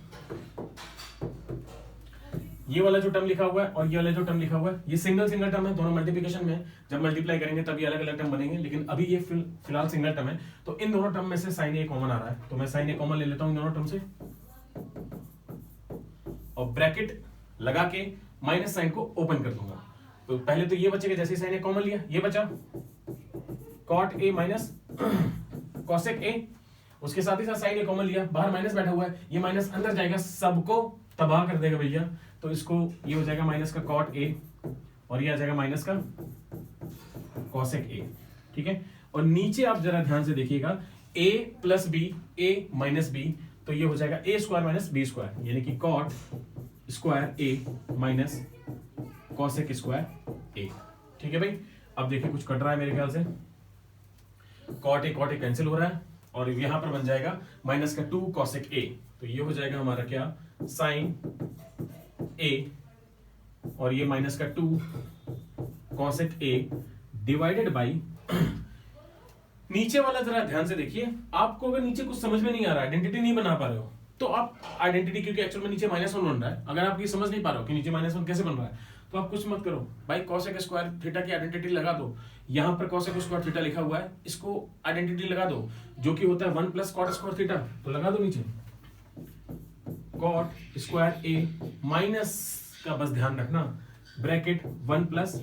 ये वाला जो टर्म लिखा हुआ है और ये वाला जो टर्म लिखा हुआ है, ये सिंगल टर्म है, दोनों मल्टीप्लिकेशन में, जब मल्टीप्लाई करेंगे तब ये अलग अलग टर्म बनेंगे, लेकिन अभी ये फिलहाल सिंगल टर्म है। तो इन दोनों टर्म में से साइन A कॉमन आ रहा है, तो मैं साइन A कॉमन ले लेता हूं इन दोनों टर्म से, और ब्रैकेट लगा के माइनस साइन को ओपन कर दूंगा। तो पहले तो ये बचेगा, जैसे साइन A कॉमन लिया ये बचा cot A minus cosec A, उसके साथ ही साथ साइन A कॉमन लिया, बाहर माइनस बैठा हुआ है, ये माइनस अंदर जाएगा, सबको तबाह कर देगा भैया। तो इसको ये हो जाएगा माइनस का कॉट A, और ये आ जाएगा माइनस का कॉसेक A, ठीक है। और नीचे आप जरा ध्यान से देखिएगा, A plus B A minus B, तो ये हो जाएगा A square minus B square, यानी कि cot square A minus cosec square A, ठीक है भाई। अब देखिए कुछ कट रहा है मेरे ख्याल से, कॉट A कैंसिल हो रहा है, और यहां पर बन जाएगा माइनस का 2 कॉसेक A, तो ये हो जाएगा हमारा क्या, साइन A, और ये माइनस का 2 कॉसेक A डिवाइडेड बाई नीचे वाला जरा ध्यान से देखिए, आपको अगर नीचे कुछ समझ में नहीं आ रहा है, आइडेंटिटी नहीं बना पा रहे हो, तो आप आइडेंटिटी, क्योंकि एक्चुअल में नीचे -1 बन रहा है, अगर आप ये समझ नहीं पा रहे हो कि नीचे -1 कैसे बन रहा है, तो आप कुछ मत करो भाई, कॉसेक स्क्वायर थीटा की आइडेंटिटी लगा दो, यहां पर कॉसेक स्क्वायर थीटा लिखा हुआ है, इसको आइडेंटिटी लगा दो, जो कि होता है 1 प्लस कॉट स्क्वायर थीटा, तो लगा दो नीचे कॉट स्क्वायर A माइनस का, बस ध्यान रखना bracket 1 plus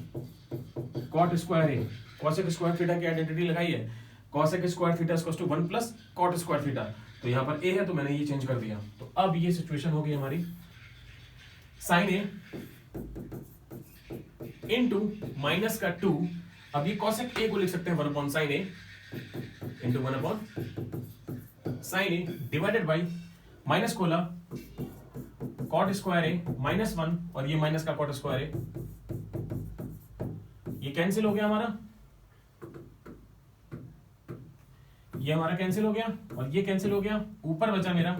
cot square A, cosec square theta की आइडेंटिटी लगाई है, cosec square theta equals to 1 plus cot square theta, तो यहाँ पर a है तो मैंने ये चेंज कर दिया। तो अब ये सिचुएशन हो गई हमारी साइन ए इंटू माइनस का 2। अब ये कॉसेक ए को लिख सकते हैं 1 upon sine A into 1 upon sine A divided by minus खोला कॉट स्क्वायर ए माइनस 1 और ये माइनस का कॉट स्क्वायर ए, ये कैंसिल हो गया हमारा, ये हमारा कैंसिल हो गया और ये कैंसिल हो गया। ऊपर बचा मेरा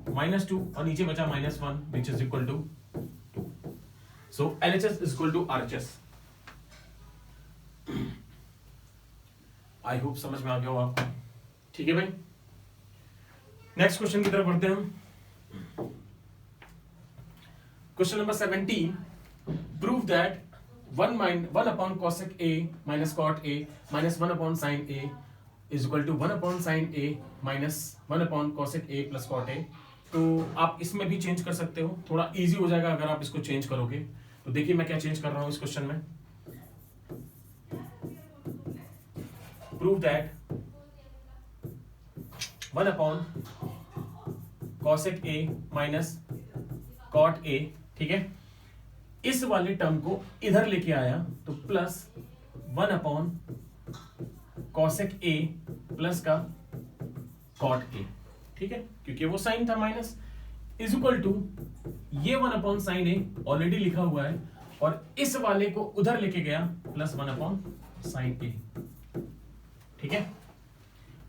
-2 और नीचे बचा -1 which is equal to 2। So LHS is equal to RHS। I hope समझ में आ गया हो आपको। ठीक है भाई, नेक्स्ट क्वेश्चन की तरफ बढ़ते हैं हम। Question number 17, prove that 1 upon cosec a minus cot a minus 1 upon sin a is equal to 1 upon sin a minus 1 upon cosec a plus cot a। तो आप इसमें भी चेंज कर सकते हो, थोड़ा इजी हो जाएगा अगर आप इसको चेंज करोगे। तो देखिए मैं क्या चेंज कर रहा हूं इस क्वेश्चन में। Prove that 1 upon cosec a minus cot a, ठीक है, इस वाले टर्म को इधर लेके आया तो plus 1 upon cosec a plus का cot a, ठीक है, क्योंकि वो साइन था माइनस, इज इक्वल टू ये 1 अपॉन साइन ए ऑलरेडी लिखा हुआ है और इस वाले को उधर लेके गया प्लस 1 अपॉन साइन ए। ठीक है,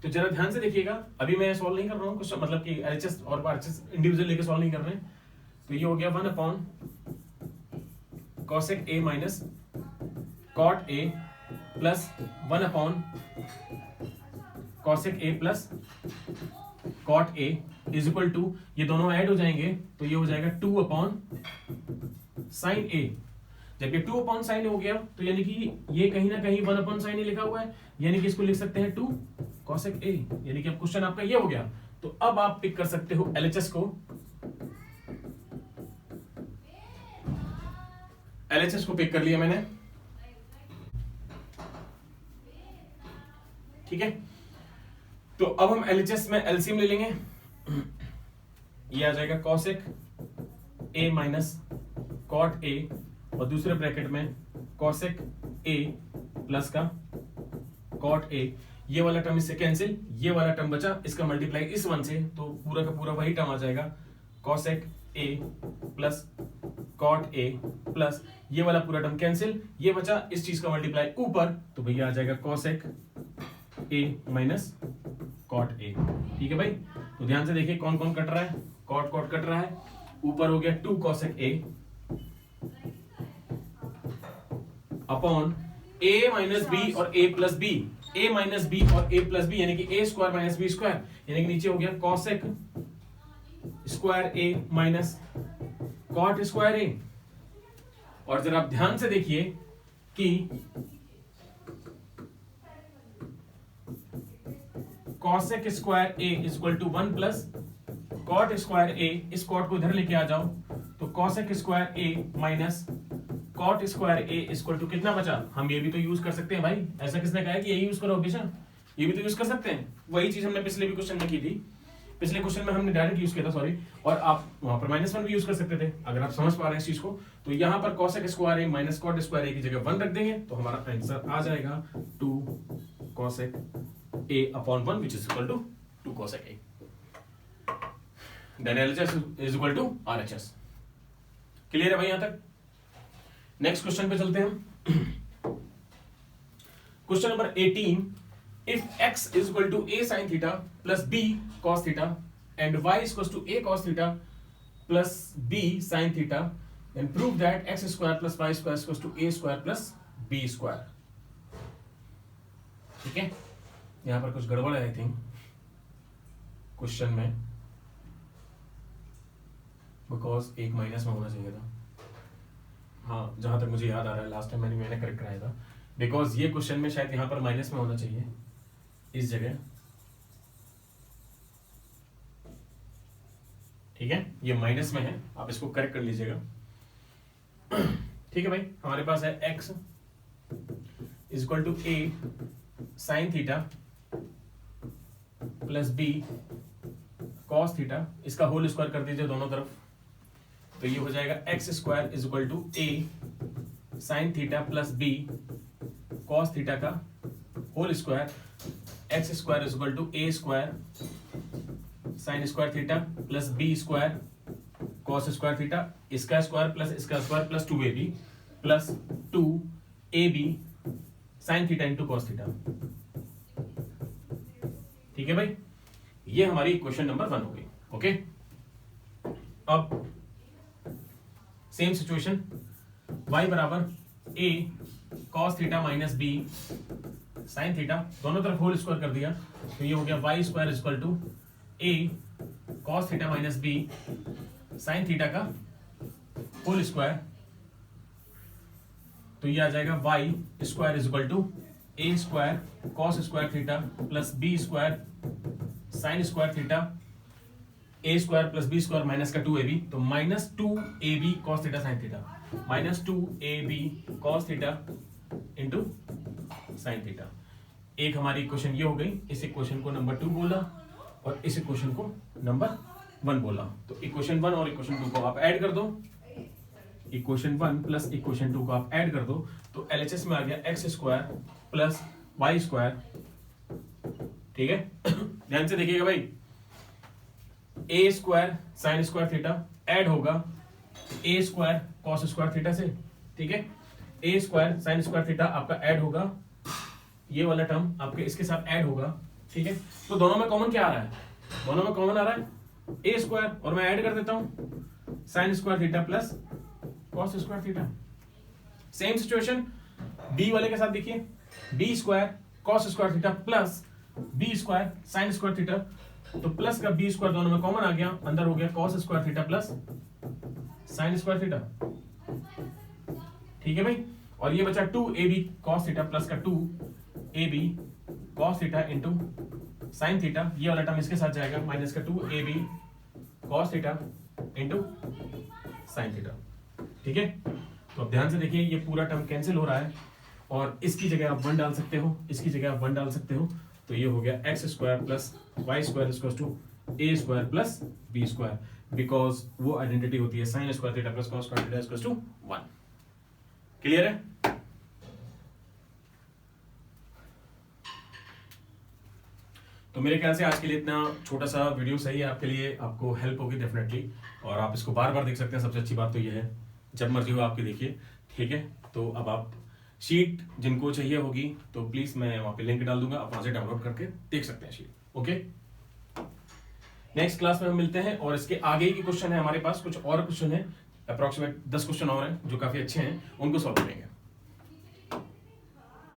तो जरा ध्यान से देखिएगा, अभी मैं सॉल्व नहीं कर रहा हूं कुछ, मतलब कि एलएचएस और आरएचएस इंडिविजुअल लेके सॉल्व नहीं कर रहे हैं। तो ये हो गया 1 upon cosec a minus cot a plus 1 upon cosec a plus cot a is equal to, ये दोनों ऐड हो जाएंगे तो ये हो जाएगा 2 अपॉन साइन a। जब ये 2 अपॉन साइन हो गया तो यानी कि ये कहीं ना कहीं 1 अपॉन साइन a लिखा हुआ है, यानी कि इसको लिख सकते हैं 2 cosec a, यानी कि अब क्वेश्चन आपका ये हो गया। तो अब आप पिक कर सकते हो LHS को, LHS को पिक कर लिया मैंने। ठीक है, तो अब हम LHS में एलसीएम ले लेंगे। ये आ जाएगा cosec a minus cot a और दूसरे ब्रैकेट में cosec a प्लस का cot a। ये वाला टर्म इससे कैंसिल, ये वाला टर्म बचा, इसका मल्टीप्लाई इस 1 से, तो पूरा का पूरा वही टर्म आ जाएगा cosec a plus cot a plus ये वाला पूरा टर्म कैंसिल, ये बचा, इस चीज का मल्टीप्लाई ऊपर, तो भैया आ जाएगा cosec a minus cot a। ठीक है भाई, तो ध्यान से देखिए कौन कौन कट रहा है, cot cot कट रहा है, ऊपर हो गया 2 cosec a upon a minus b और a plus b, a minus b और a प्लस b, यानी कि a square minus b square, यानी कि नीचे हो गया cosec square a minus cot square a। और जरा आप ध्यान से देखिए कि cosec square a is equal to 1 plus cot square a, इस cot को इधर लेके आ जाओ तो cosec square a minus cot square a is equal to कितना बचा। हम ये भी तो यूज कर सकते हैं भाई, ऐसा किसने कहा है कि यही यूज करो हमेशा, ये भी तो यूज कर सकते हैं। वही चीज हमने पिछले भी क्वेश्चन में की थी, पिछले क्वेश्चन में हमने डायरेक्ट यूज किया था, सॉरी, और आप वहां पर -1 भी यूज कर सकते थे, अगर आप समझ पा रहे हैं इस चीज को। तो यहां पर cosec square a minus cot square a की जगह 1 रख देंगे तो हमारा आंसर आ जाएगा 2 cosec a upon 1 which is equal to 2 cosec a। Then LHS is equal to RHS। Clear है भाई यहां तक? नेक्स्ट क्वेश्चन पे चलते हैं हम। Question number 18, if x is equal to a sin theta plus b cos theta and y is equal to a cos theta plus b sin theta, then prove that x square plus y square is equal to a square plus b square। ठीक है, यहां पर कुछ गड़बड़ है I think question में, because एक minus में होना चाहिए था। हाँ, जहां तक मुझे याद आ रहा है लास्ट टाइम मैंने करेक्ट कराया था, बिकॉज ये क्वेश्चन में शायद यहां पर माइनस में होना चाहिए इस जगह। ठीक है, ये माइनस में है, आप इसको करेक्ट कर लीजिएगा। ठीक है भाई, हमारे पास है x is equal to a sine theta plus b cos theta, इसका होल स्क्वायर कर दीजिए दोनों तरफ, तो ये हो जाएगा x square is equal to a sine theta plus b cos theta का whole square, x square is equal to A square sine square theta plus B square cos square theta, इसका square plus 2ab plus 2ab sine theta into cos theta. ठीक है भाई, ये हमारी equation number 1 हो गई। Okay, अब same situation, y बराबर a cos theta minus b sine theta, दोनों तरफ होल स्क्वायर कर दिया, तो ये हो गया y square is equal to a cos theta minus b sine theta का होल स्क्वायर, तो ये आ जाएगा y square is equal to a square cos square theta plus b square sine square theta, a square plus b square minus का 2ab, तो minus 2ab cos theta sine theta, minus 2ab cos theta into sine theta. एक हमारी equation ये हो गई, इस equation को number 2 बोला और इस इक्वेशन को नंबर 1 बोला। तो इक्वेशन 1 और इक्वेशन 2 को आप ऐड कर दो, इक्वेशन 1 प्लस इक्वेशन 2 को आप ऐड कर दो, तो एलएचएस में आ गया x square plus Y square. ठीक है, ध्यान से देखिएगा भाई, a square sine square theta add होगा a square cos square theta से। ठीक है, a square sine square theta आपका ऐड होगा, ये वाला टर्म आपके इसके साथ ऐड होगा। ठीक है, तो दोनों में कॉमन क्या आ रहा है, दोनों में कॉमन आ रहा है ए स्क्वायर, और मैं ऐड कर देता हूं sine square theta plus cos square theta. Same situation B वाले के साथ देखिए, B square cos square theta plus B square sine square theta, तो प्लस का बी स्क्वायर दोनों में कॉमन आ गया, अंदर हो गया cos square theta plus sine square theta. ठीक है भाई, और ये बचा 2ab cos थीटा प्लस का 2ab cos theta into sine theta, ये वाला टर्म इसके साथ जाएगा, माइनस का 2ab cos theta into sine theta. ठीक है, तो अब ध्यान से देखिए, ये पूरा टर्म कैंसिल हो रहा है और इसकी जगह आप 1 डाल सकते हो, इसकी जगह आप 1 डाल सकते हो, तो ये हो गया x square plus Y square equals to A square plus B square, because वो आइडेंटिटी होती है sine square theta plus cos square theta equals to 1। Clear है? तो मेरे ख्याल से आज के लिए इतना छोटा सा वीडियो सही है आपके लिए, आपको हेल्प होगी डेफिनेटली, और आप इसको बार बार देख सकते हैं। सबसे अच्छी बात तो ये है, जब मर्जी हो आपकी देखिए। ठीक है, तो अब आप शीट जिनको चाहिए होगी तो प्लीज मैं वहां पे लिंक डाल दूंगा, आप वहां से डाउनलोड करके देख सकते हैं शीट। ओके, नेक्स्ट क्लास में हम मिलते हैं, और इसके आगे की क्वेश्चन है हमारे पास, कुछ और क्वेश्चन है, अप्रोक्सीमेट 10 क्वेश्चन और हैं जो काफी अच्छे हैं, उनको सॉल्व करेंगे।